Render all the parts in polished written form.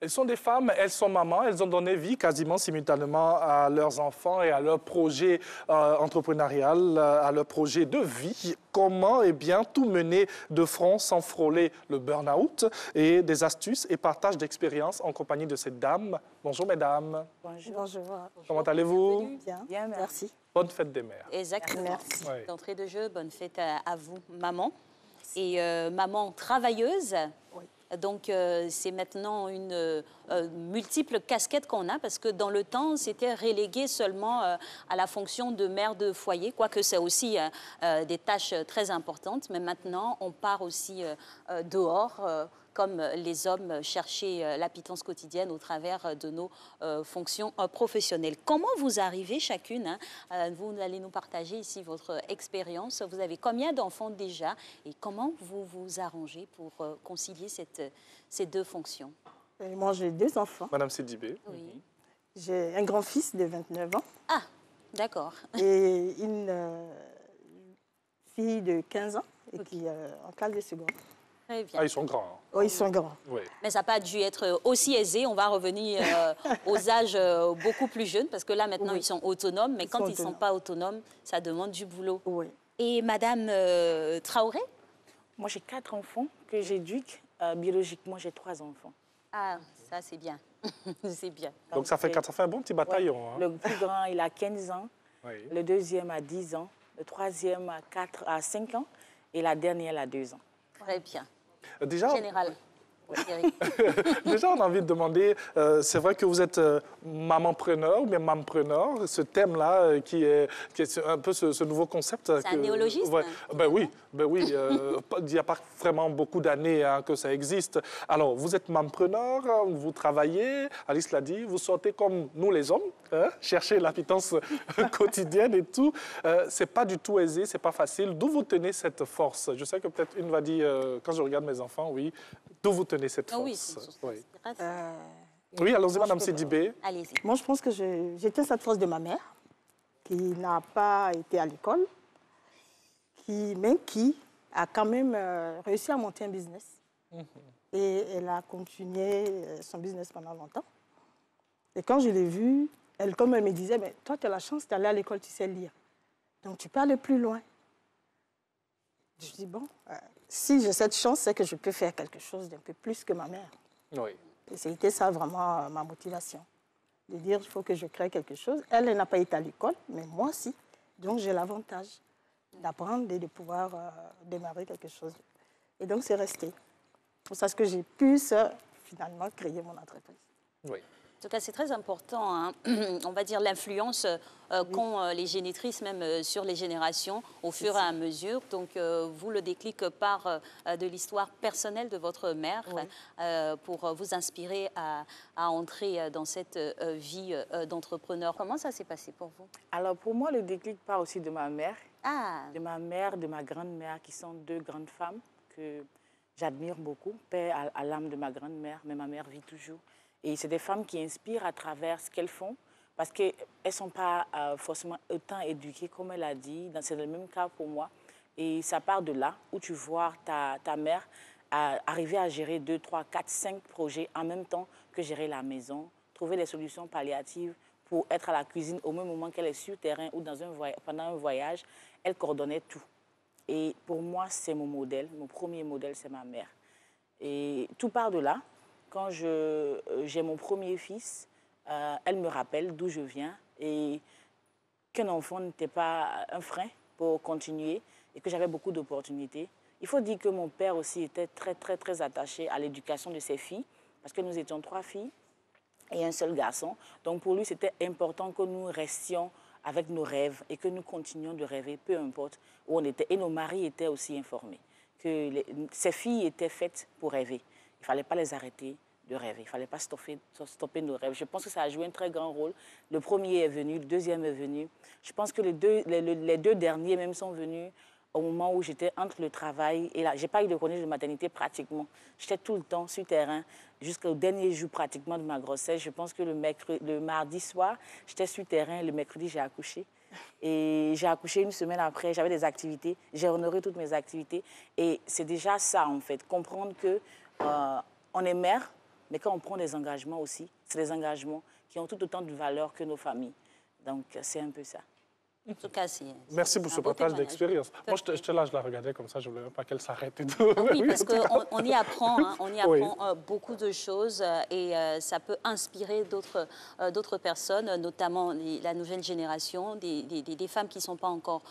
Elles sont des femmes, elles sont mamans, elles ont donné vie quasiment simultanément à leurs enfants et à leur projet entrepreneurial, à leur projet de vie. Comment, eh bien, tout mener de front sans frôler le burn-out et des astuces et partage d'expériences en compagnie de ces dames. Bonjour, mesdames. Bonjour. Bonjour. Comment allez-vous? Bien, merci. Bonne fête des mères. Exactement. Merci. Ouais. D'entrée de jeu, bonne fête à vous, maman. Et maman travailleuse. Oui. Donc, c'est maintenant une multiple casquette qu'on a parce que dans le temps, c'était relégué seulement à la fonction de mère de foyer, quoique c'est aussi des tâches très importantes. Mais maintenant, on part aussi dehors, comme les hommes, chercher la pitance quotidienne au travers de nos fonctions professionnelles. Comment vous arrivez chacune, vous allez nous partager ici votre expérience. Vous avez combien d'enfants déjà et comment vous vous arrangez pour concilier ces deux fonctions? Moi, j'ai 2 enfants. Madame Sidibé. Oui. J'ai un grand-fils de 29 ans Ah, d'accord. et une fille de 15 ans et qui est en classe de seconde. Très bien. Ah, ils sont grands. Oh, ils sont grands. Oui. Mais ça n'a pas dû être aussi aisé. On va revenir aux âges beaucoup plus jeunes parce que là, maintenant, Oui. ils sont autonomes. Mais quand ils ne sont autonomes. pas autonomes, ça demande du boulot. Oui. Et Madame Traoré? Moi, j'ai 4 enfants que j'éduque. Biologiquement, j'ai 3 enfants. Ah, ça, c'est bien. C'est bien. Donc, ça fait un bon petit bataillon. Ouais. Hein. Le plus grand, il a 15 ans. Oui. Le deuxième a 10 ans. Le troisième a 5 ans. Et la dernière, elle a 2 ans. Très bien. Déjà, Général. Thierry. déjà, on a envie de demander, c'est vrai que vous êtes mamanpreneur ou bien mampreneur, ce thème-là qui est un peu ce nouveau concept. C'est un néologisme. Ouais, ben oui, il n'y a pas vraiment beaucoup d'années hein, que ça existe. Alors, vous êtes mampreneur, vous travaillez, Alice l'a dit, vous sortez comme nous les hommes, hein, chercher la pitance quotidienne et tout. C'est pas du tout aisé, c'est pas facile. D'où vous tenez cette force? Je sais que peut-être une va dire, quand je regarde mes enfants, oui, d'où vous tenez cette Ah force? oui, c'est une source Oui. d'inspiration. Oui, allons-y, Madame je peux- Sidibé. Allez-y. Moi, je pense que j'étais cette force de ma mère, qui n'a pas été à l'école, mais qui a quand même réussi à monter un business. Et elle a continué son business pendant longtemps. Et quand je l'ai vue, comme elle me disait, mais toi, tu as la chance d'aller à l'école, tu sais lire. Donc, tu peux aller plus loin. Je dis, bon, si j'ai cette chance, c'est que je peux faire quelque chose d'un peu plus que ma mère. Oui. Et c'était ça vraiment ma motivation. De dire, il faut que je crée quelque chose. Elle n'a pas été à l'école, mais moi, si. Donc, j'ai l'avantage d'apprendre et de pouvoir démarrer quelque chose. Et donc, c'est resté. C'est pour ça que j'ai pu, finalement, créer mon entreprise. Oui. En tout cas, c'est très important, hein. On va dire l'influence qu'ont les génitrices même sur les générations au fur et à mesure. Donc, vous le déclic par de l'histoire personnelle de votre mère pour vous inspirer à entrer dans cette vie d'entrepreneur. Comment ça s'est passé pour vous? Alors, pour moi, le déclic part aussi de ma mère. Ah, De ma mère, de ma grand-mère, qui sont 2 grandes femmes que j'admire beaucoup. Paix à l'âme de ma grand-mère, mais ma mère vit toujours. Et c'est des femmes qui inspirent à travers ce qu'elles font, parce qu'elles ne sont pas forcément autant éduquées, comme elle a dit. C'est le même cas pour moi. Et ça part de là, où tu vois ta mère arriver à gérer 2, 3, 4, 5 projets en même temps que gérer la maison, trouver des solutions palliatives pour être à la cuisine au même moment qu'elle est sur terrain ou pendant un voyage. Elle coordonnait tout. Et pour moi, c'est mon modèle. Mon premier modèle, c'est ma mère. Et tout part de là. Quand j'ai mon premier fils, elle me rappelle d'où je viens et qu'un enfant n'était pas un frein pour continuer et que j'avais beaucoup d'opportunités. Il faut dire que mon père aussi était très, très, très attaché à l'éducation de ses filles parce que nous étions 3 filles et un seul garçon. Donc pour lui, c'était important que nous restions avec nos rêves et que nous continuions de rêver, peu importe où on était. Et nos maris étaient aussi informés que ces filles étaient faites pour rêver. Il ne fallait pas les arrêter de rêver. Il ne fallait pas stopper nos rêves. Je pense que ça a joué un très grand rôle. Le premier est venu, le deuxième est venu. Je pense que les deux derniers même sont venus au moment où j'étais entre le travail et là. Je n'ai pas eu de congé de maternité pratiquement. J'étais tout le temps sur terrain jusqu'au dernier jour pratiquement de ma grossesse. Je pense que le mardi soir, j'étais sur terrain. Le mercredi, j'ai accouché. Et j'ai accouché une semaine après. J'avais des activités. J'ai honoré toutes mes activités. Et c'est déjà ça, en fait. Comprendre que on est mère, Mais quand on prend des engagements aussi, c'est des engagements qui ont tout autant de valeur que nos familles. Donc, c'est un peu ça. En tout cas, merci pour ce partage d'expérience. Moi, je te lâche la regarder comme ça, je ne voulais même pas qu'elle s'arrête et tout. Ah oui, parce qu'on y apprend, hein, on y apprend Oui. beaucoup de choses et ça peut inspirer d'autres personnes, notamment la nouvelle génération, des femmes qui ne sont pas encore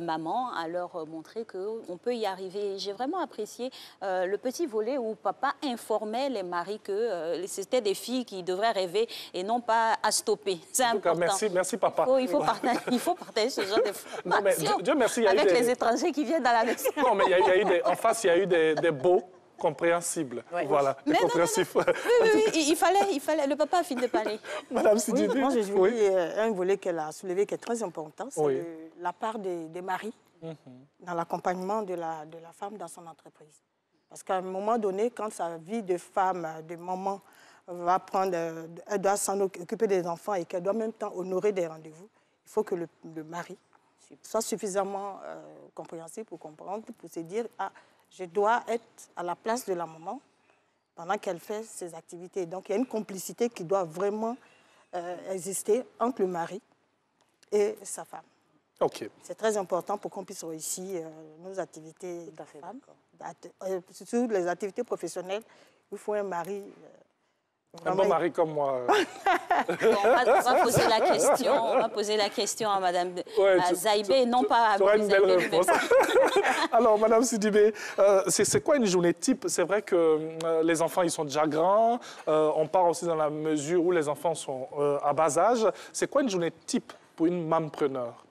mamans, à leur montrer qu'on peut y arriver. J'ai vraiment apprécié le petit volet où papa informait les maris que c'était des filles qui devraient rêver et non pas à stopper. C'est important. Merci papa. Il faut partager ce genre de non, mais Dieu merci, il y a avec eu les étrangers qui viennent dans la maison. Non, mais en face, il y a eu des beaux compréhensibles. Oui. Voilà, des compréhensifs. Oui, il fallait. Le papa a fini de parler. Madame Sidibé. Oui, moi, j'ai vu un volet qu'elle a soulevé qui est très important, c'est la part des maris dans l'accompagnement de la femme dans son entreprise. Parce qu'à un moment donné, quand sa vie de femme, de maman, elle doit s'en occuper des enfants et qu'elle doit en même temps honorer des rendez-vous, il faut que le mari soit suffisamment compréhensif pour comprendre, pour se dire « Ah, je dois être à la place de la maman pendant qu'elle fait ses activités. » Donc, il y a une complicité qui doit vraiment exister entre le mari et sa femme. OK. C'est très important pour qu'on puisse réussir nos activités Tout à fait, de femmes. Surtout les activités professionnelles, il faut un mari... Un bon mari comme moi. On va poser la question. On va poser la question à Madame Zaïbé, non pas à une belle réponse. Alors, Madame Sidibé, c'est quoi une journée type? C'est vrai que les enfants, ils sont déjà grands. On part aussi dans la mesure où les enfants sont à bas âge. C'est quoi une journée type pour une mampreneur?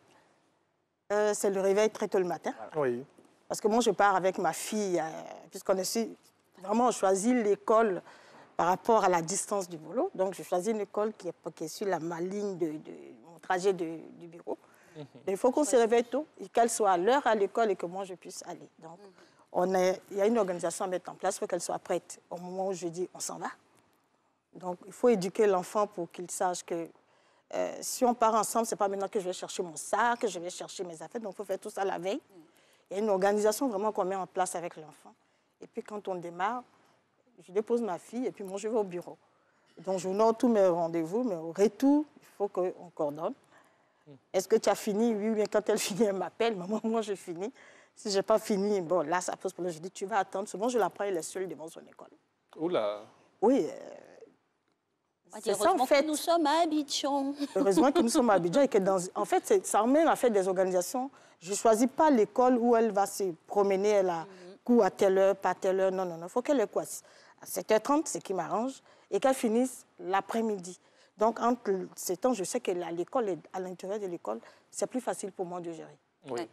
C'est le réveil très tôt le matin. Oui. Parce que moi, je pars avec ma fille, puisqu'on est vraiment, on choisit l'école par rapport à la distance du boulot. Donc, je choisis une école qui est sur ma ligne de mon trajet du bureau. Il faut qu'on se réveille tôt et qu'elle soit à l'heure à l'école et que moi, je puisse aller. Donc, il y a une organisation à mettre en place pour qu'elle soit prête au moment où je dis on s'en va. Donc, il faut éduquer l'enfant pour qu'il sache que si on part ensemble, ce n'est pas maintenant que je vais chercher mon sac, que je vais chercher mes affaires. Donc, il faut faire tout ça la veille. Il y a une organisation vraiment qu'on met en place avec l'enfant. Et puis, quand on démarre, je dépose ma fille et puis moi, je vais au bureau. Donc, je note tous mes rendez-vous, mais au retour, il faut qu'on coordonne. Est-ce que tu as fini? Oui, mais quand elle finit, elle m'appelle. Maman, moi, je finis. Si je n'ai pas fini, bon, là, ça pose problème. Je dis, tu vas attendre. Souvent, je la prends, elle est seule devant son école. Oula. Oui. C'est ça, en fait. Nous sommes à Abidjan. Heureusement que nous sommes à Abidjan et que en fait, ça emmène à faire des organisations. Je ne choisis pas l'école où elle va se promener, elle a cours à telle heure, pas à telle heure. Non, non, non. Il faut qu'elle ait quoi? À 7h30, c'est qui m'arrange, et qu'elle finisse l'après-midi. Donc, entre ces temps, je sais qu'à l'école, à l'intérieur de l'école, c'est plus facile pour moi de gérer. Oui.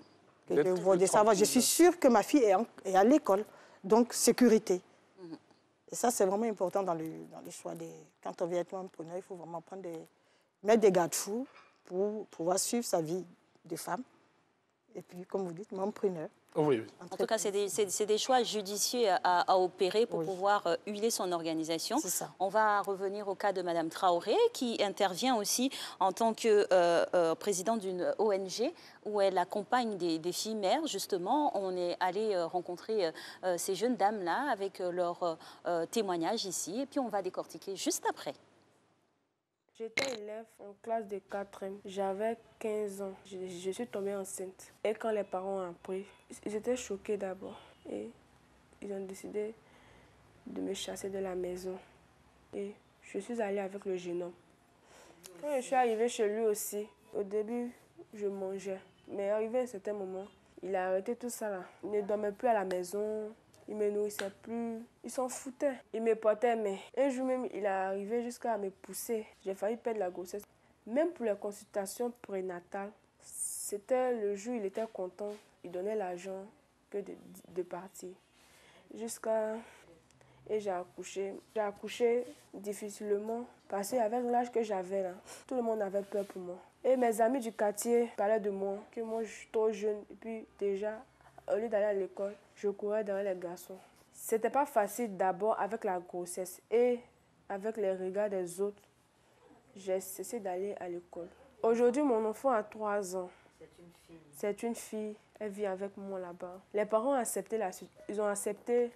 De savoir, je suis sûre que ma fille est à l'école, donc sécurité. Et ça, c'est vraiment important dans les choix. Quand on vient être entrepreneur, il faut vraiment mettre des garde-fous pour pouvoir suivre sa vie de femme. Et puis, comme vous dites, entrepreneur. Oui. En tout cas, c'est des choix judicieux à opérer pour pouvoir huiler son organisation. C'est ça. On va revenir au cas de Mme Traoré, qui intervient aussi en tant que présidente d'une ONG où elle accompagne des filles mères. Justement, on est allé rencontrer ces jeunes dames-là avec leur témoignage ici. Et puis, on va décortiquer juste après. J'étais élève en classe de 4e. J'avais 15 ans. Je suis tombée enceinte. Et quand les parents ont appris, ils étaient choqués d'abord. Et ils ont décidé de me chasser de la maison. Et je suis allée avec le jeune homme. Quand je suis arrivée chez lui aussi, au début, je mangeais. Mais arrivé à un certain moment, il a arrêté tout ça là. Il ne dormait plus à la maison. Il ne me nourrissait plus. Il s'en foutait. Il me portait, mais un jour même, il est arrivé jusqu'à me pousser. J'ai failli perdre la grossesse. Même pour les consultations prénatales, c'était le jour où il était content. Il donnait l'argent que de partir. Jusqu'à... Et j'ai accouché. J'ai accouché difficilement parce qu'avec l'âge que j'avais là, tout le monde avait peur pour moi. Et mes amis du quartier parlaient de moi, que moi je suis trop jeune. Et puis déjà, au lieu d'aller à l'école, je courais derrière les garçons. C'était pas facile d'abord avec la grossesse et avec les regards des autres. J'ai cessé d'aller à l'école. Aujourd'hui, mon enfant a 3 ans. C'est une fille. Elle vit avec moi là-bas. Les parents ont accepté ils ont accepté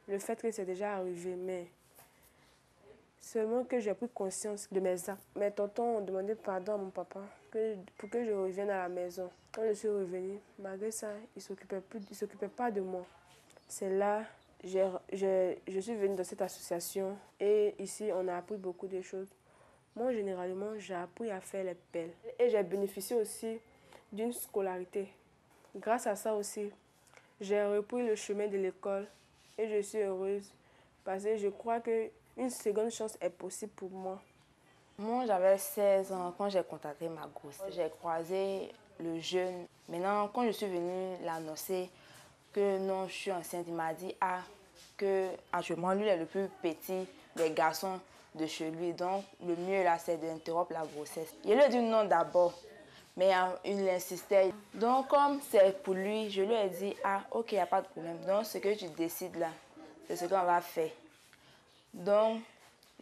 le fait que c'est déjà arrivé, mais Seulement que j'ai pris conscience de mes actes. Mes tontons ont demandé pardon à mon papa pour que je revienne à la maison. Quand je suis revenue, malgré ça, il ne s'occupait pas de moi. C'est là je suis venue dans cette association et ici, on a appris beaucoup de choses. Moi, généralement, j'ai appris à faire les pelles. Et j'ai bénéficié aussi d'une scolarité. Grâce à ça aussi, j'ai repris le chemin de l'école et je suis heureuse parce que je crois qu'une seconde chance est possible pour moi. Moi, j'avais 16 ans quand j'ai contacté ma grossesse. J'ai croisé le jeune. Maintenant, quand je suis venue l'annoncer que non, je suis enceinte, il m'a dit que actuellement, lui, il est le plus petit des garçons de chez lui. Donc, le mieux, là, c'est d'interrompre la grossesse. Je lui ai dit non d'abord, mais il insistait. Donc, comme c'est pour lui, je lui ai dit, ok, il n'y a pas de problème. Donc, ce que tu décides là, c'est ce qu'on va faire. Donc,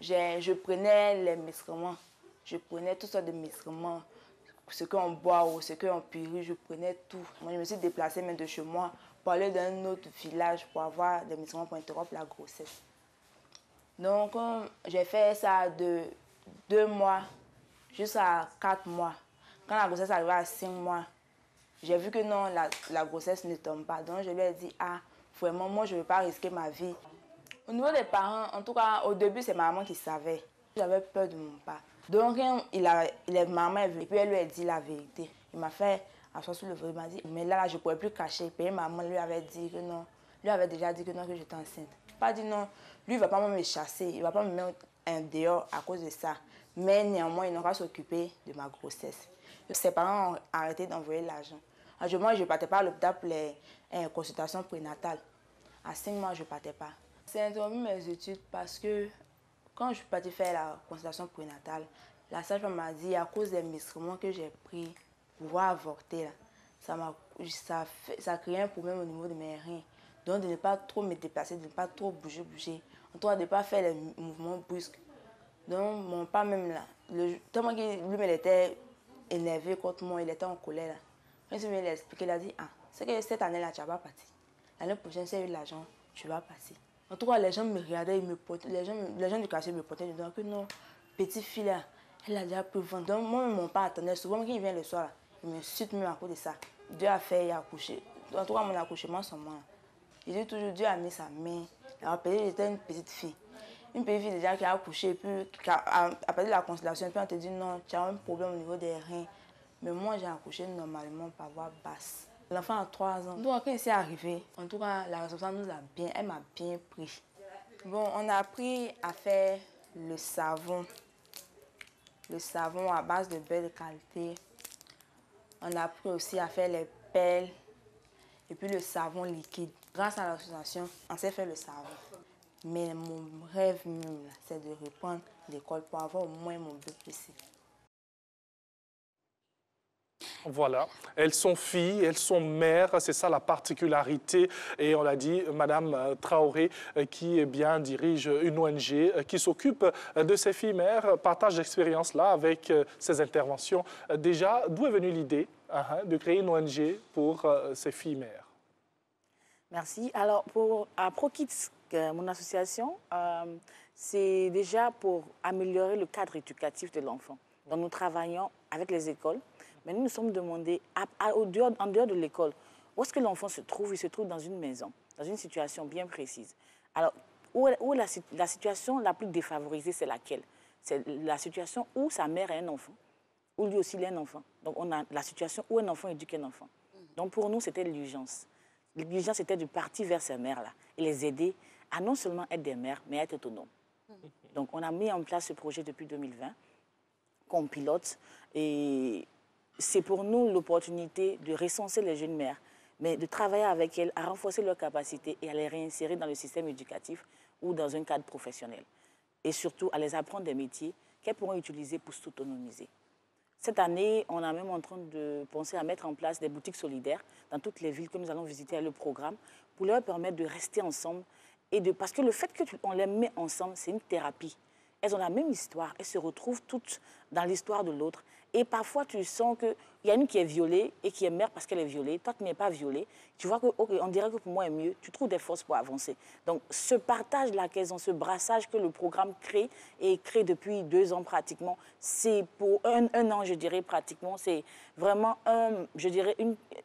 je prenais les médicaments. Je prenais toutes sortes de médicaments. Ce qu'on boit ou ce qu'on purifie, je prenais tout. Moi, je me suis déplacée même de chez moi pour aller dans un autre village pour avoir des médicaments pour interrompre la grossesse. Donc, j'ai fait ça de 2 mois jusqu'à 4 mois. Quand la grossesse arrivait à 5 mois, j'ai vu que non, la grossesse ne tombe pas. Donc, je lui ai dit, vraiment, moi, je ne veux pas risquer ma vie. Au niveau des parents, en tout cas, au début, c'est ma maman qui savait. J'avais peur de mon père. Donc, maman est venue et puis elle lui a dit la vérité. Il m'a fait asseoir sur le vélo, il m'a dit, mais là, je ne pouvais plus cacher. Puis maman lui avait dit que non, lui avait déjà dit que non, que j'étais enceinte. Pas dit non, lui, il ne va pas me chasser, il ne va pas me mettre un dehors à cause de ça. Mais néanmoins, il n'aura s'occuper de ma grossesse. Ses parents ont arrêté d'envoyer l'argent. Moi, je ne partais pas à l'hôpital pour les consultations prénatales. À 5 mois, je ne partais pas. J'ai interrompu mes études parce que quand je suis partie faire la consultation prénatale, la sage-femme m'a dit à cause des médicaments que j'ai pris pour pouvoir avorter, là, ça crée un problème au niveau de mes reins. Donc de ne pas trop me déplacer, de ne pas trop bouger. En tout cas, de ne pas faire les mouvements brusques. Donc mon père même là, tellement qu'il lui, il était énervé contre moi, il était en colère là. Quand il m'a expliqué, il a dit, c'est que cette année-là, tu n'as pas parti. L'année prochaine, si tu as eu l'argent, tu vas passer. En tout cas, les gens me regardaient, ils me portaient, les gens du quartier me portaient dedans, que non, petite fille là, elle a déjà pu vendre. Donc moi, mon père attendait souvent, quand il vient le soir, là, il me suit même à cause de ça. Dieu a fait, il a accouché. En tout cas, mon accouchement, sans moi. Il dit toujours, Dieu a mis sa main. Il a rappelé que j'étais une petite fille. Une petite fille déjà qui a accouché, et puis après la consultation, puis on te dit non, tu as un problème au niveau des reins. Mais moi, j'ai accouché normalement par voie basse. L'enfant a 3 ans. Donc, quand il s'est arrivé, en tout cas, la responsable elle m'a bien pris. Bon, on a appris à faire le savon à base de beurre de qualité. On a appris aussi à faire les pelles et puis le savon liquide. Grâce à l'association, on sait faire le savon. Mais mon rêve, c'est de reprendre l'école pour avoir au moins mon BPC. Voilà, elles sont filles, elles sont mères, c'est ça la particularité. Et on l'a dit, Madame Traoré, qui dirige une ONG qui s'occupe de ces filles mères, partage l'expérience là avec ses interventions. Déjà, d'où est venue l'idée de créer une ONG pour ces filles mères? Merci. Alors, pour ProKids, mon association, c'est déjà pour améliorer le cadre éducatif de l'enfant. Donc, nous travaillons avec les écoles. Mais nous nous sommes demandé, en dehors de l'école, où est-ce que l'enfant se trouve? Il se trouve dans une maison, dans une situation bien précise. Alors, où la situation la plus défavorisée, c'est laquelle? C'est la situation où sa mère a un enfant, où lui aussi il a un enfant. Donc, on a la situation où un enfant éduque un enfant. Donc, pour nous, c'était l'urgence. L'urgence, c'était de partir vers ces mères-là et les aider à non seulement être des mères, mais à être autonomes. Donc, on a mis en place ce projet depuis 2020, qu'on pilote, et c'est pour nous l'opportunité de recenser les jeunes mères, mais de travailler avec elles, à renforcer leurs capacités et à les réinsérer dans le système éducatif ou dans un cadre professionnel. Et surtout, à les apprendre des métiers qu'elles pourront utiliser pour s'autonomiser. Cette année, on est même en train de penser à mettre en place des boutiques solidaires dans toutes les villes que nous allons visiter avec le programme pour leur permettre de rester ensemble. Parce que le fait qu'on les met ensemble, c'est une thérapie. elles ont la même histoire, elles se retrouvent toutes dans l'histoire de l'autre. Et parfois, tu sens qu'il y a une qui est violée et qui est mère parce qu'elle est violée. Toi, tu n'es pas violée. Tu vois qu'on dirait que pour moi est mieux. Tu trouves des forces pour avancer. Donc, ce partage-là qu'elles ont, ce brassage que le programme crée et crée depuis 2 ans pratiquement, c'est pour un an, je dirais, pratiquement. C'est vraiment, je dirais,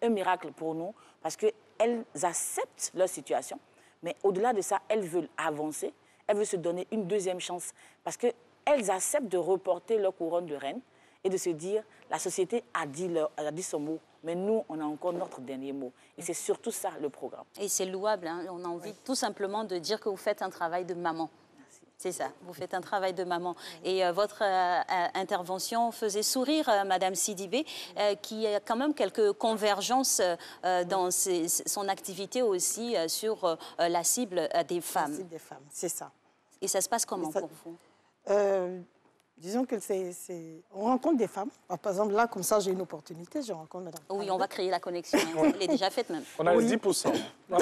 un miracle pour nous parce qu'elles acceptent leur situation. Mais au-delà de ça, elles veulent avancer. Elles veulent se donner une 2e chance parce qu'elles acceptent de reporter leur couronne de reine et de se dire, la société a dit son mot, mais nous, on a encore notre dernier mot. Et c'est surtout ça, le programme. Et c'est louable, hein. On a envie tout simplement de dire que vous faites un travail de maman. C'est ça, vous faites un travail de maman. Et votre intervention faisait sourire Madame Sidibé, qui a quand même quelques convergences dans son activité aussi sur la cible des femmes. La cible des femmes, c'est ça. Et ça se passe comment pour vous? Disons que on rencontre des femmes. Alors, par exemple, là, comme ça, j'ai une opportunité, je rencontre Madame. Oui, on va créer la connexion. Elle est déjà faite même. On a les 10%. Oh,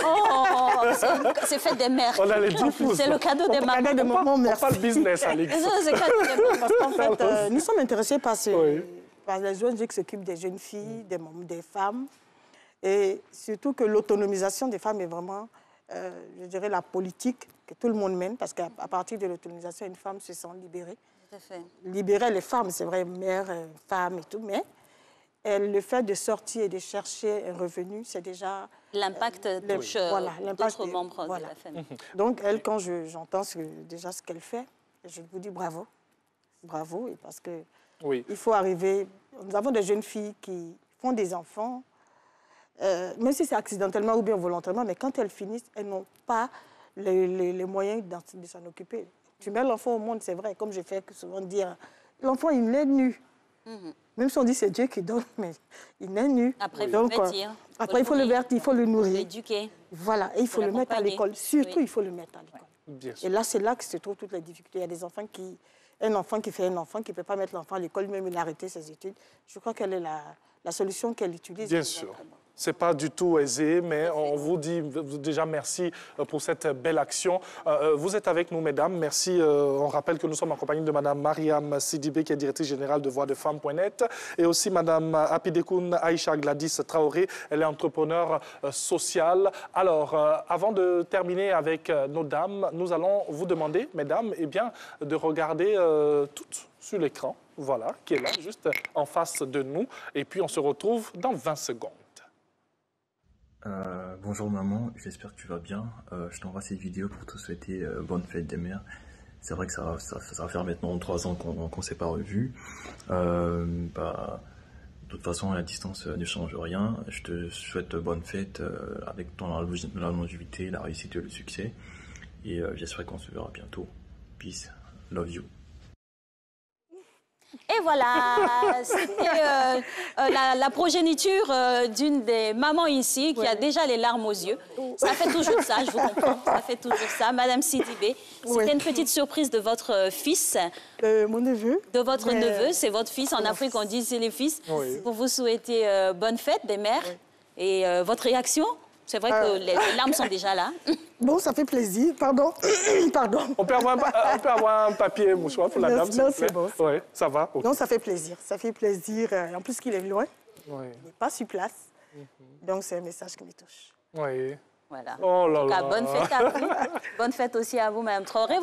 c'est fait des mères. On a les 10%. C'est le cadeau des mamans. Cadeau de maman, merci. On parle business, Alex. C'est le cadeau des mamans. Parce qu'en fait, nous sommes intéressés par les ONG qui s'occupent des jeunes filles, des femmes. Et surtout que l'autonomisation des femmes est vraiment, je dirais, la politique que tout le monde mène. Parce qu'à partir de l'autonomisation, une femme se sent libérée. Tout à fait. Libérer les femmes, c'est vrai, mère, femme et tout, mais le fait de sortir et de chercher un revenu, c'est déjà... L'impact touche d'autres membres de la famille. Donc, elle, quand j'entends déjà ce qu'elle fait, je vous dis bravo. Bravo, et parce que il faut arriver... Nous avons des jeunes filles qui font des enfants, même si c'est accidentellement ou bien volontairement, mais quand elles finissent, elles n'ont pas les moyens de s'en occuper. Tu mets l'enfant au monde, c'est vrai, comme je fais souvent dire, l'enfant, il naît nu. Même si on dit c'est Dieu qui donne, mais il naît nu. Après, il faut le vêtir. Après, il faut le vêtir, il faut le nourrir. L'éduquer. Voilà, et il faut le mettre à l'école. Surtout, il faut le mettre à l'école. Et là, c'est là que se trouvent toutes les difficultés. Il y a des enfants un enfant qui fait un enfant, qui ne peut pas mettre l'enfant à l'école, même il a arrêté ses études. Je crois qu'elle est la solution qu'elle utilise. Bien sûr. Ce n'est pas du tout aisé, mais on vous dit déjà merci pour cette belle action. Vous êtes avec nous, mesdames. Merci. On rappelle que nous sommes en compagnie de Mme Mariam Sidibé, qui est directrice générale de Voix de Femmes.net, et aussi Mme Apidekoun Aïcha Gladys Traoré. Elle est entrepreneure sociale. Alors, avant de terminer avec nos dames, nous allons vous demander, mesdames, de regarder toutes sur l'écran, voilà, qui est là, juste en face de nous. Et puis, on se retrouve dans 20 secondes. Bonjour maman, j'espère que tu vas bien. Je t'envoie cette vidéo pour te souhaiter bonne fête des mères. C'est vrai que ça va faire maintenant 3 ans qu'on s'est pas revus. De toute façon, la distance ne change rien. Je te souhaite bonne fête avec la longévité, la réussite et le succès. Et j'espère qu'on se verra bientôt. Peace, love you. Et voilà, c'était la progéniture d'une des mamans ici qui a déjà les larmes aux yeux. Ça fait toujours ça, je vous comprends. Ça fait toujours ça. Madame Sidibé, c'était une petite surprise de votre fils. Mon neveu. De votre neveu, c'est votre fils. En Afrique, on dit c'est les fils. Pour vous souhaiter bonne fête des mères. Et votre réaction? C'est vrai que les larmes sont déjà là. Bon, ça fait plaisir. Pardon. Pardon. On peut avoir un papier mouchoir pour la dame, s'il vous plaît. C'est bon. Oui, ça va. Okay. Non, ça fait plaisir. Ça fait plaisir. En plus qu'il est loin. Il n'est pas sur place. Donc, c'est un message qui me touche. Oui. Voilà. Oh là en tout cas, là. bonne fête à vous. Bonne fête aussi à vous, Mme Traoré.